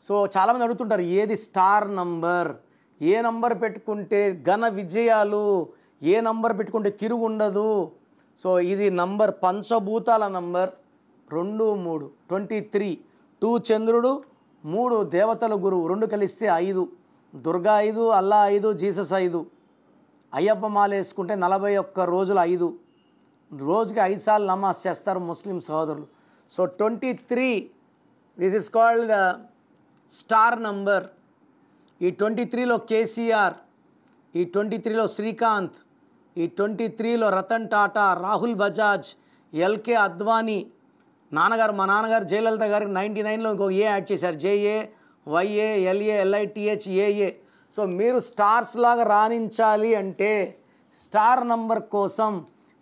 So చాలామంది అడుగుతుంటారు ఏది స్టార్ నంబర్, ఏ నంబర్ పెట్టుకుంటే ఘన విజయాలు, ఏ నంబర్ పెట్టుకుంటే తిరుగు ఉండదు. సో ఇది నంబర్, పంచభూతాల నంబర్ 2 3 23. 2 చంద్రుడు, 3 దేవతల గురువు, 2 కలిస్తే 5, దుర్గా 5, అల్లా 5, జీసస్ 5. అయ్యప్ప మాల వేసుకుంటే 41 రోజులు 5, రోజుకి 5 సార్లు నమాజ్ చేస్తారు ముస్లిం సహోదరులు. So 23, this is called the star number. ఈ 23లో కేసీఆర్, ఈ 23లో శ్రీకాంత్, ఈ 23లో రతన్ టాటా, రాహుల్ బజాజ్, ఎల్కే అద్వానీ, నాన్నగారు మా నాన్నగారు జయలలిత గారికి 99లో ఇంకో ఏ యాడ్ చేశారు, జేఏ వైఏ ఎల్ఏ ఎల్ఐటిహెచ్ ఏఏ. సో మీరు స్టార్స్ లాగా రాణించాలి అంటే స్టార్ నంబర్ కోసం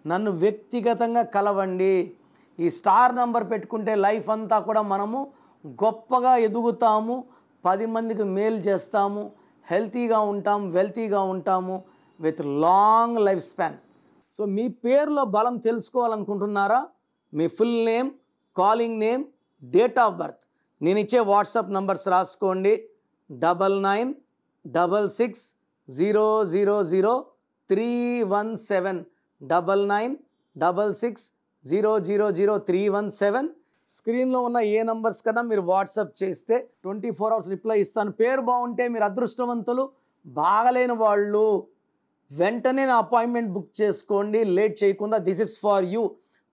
నన్ను వ్యక్తిగతంగా కలవండి. ఈ స్టార్ నంబర్ పెట్టుకుంటే లైఫ్ అంతా కూడా మనము గొప్పగా ఎదుగుతాము, 10 మందికి మేలు చేస్తాము, హెల్తీగా ఉంటాం, వెల్తీగా ఉంటాము, with long life span. So మీ పేరులో బలం తెలుసుకోవాలనుకుంటున్నారా? మీ full name, calling name, date of birth, నేను ఇచ్చే వాట్సాప్ నంబర్స్ రాసుకోండి. 9966000317, 9966000317. స్క్రీన్లో ఉన్న ఏ నంబర్స్ కన్నా మీరు వాట్సాప్ చేస్తే 24 hours రిప్లై ఇస్తాను. పేరు బాగుంటే మీరు అదృష్టవంతులు, బాగలేని వాళ్ళు వెంటనే నా అపాయింట్మెంట్ బుక్ చేసుకోండి, లేట్ చేయకుండా. This is for you.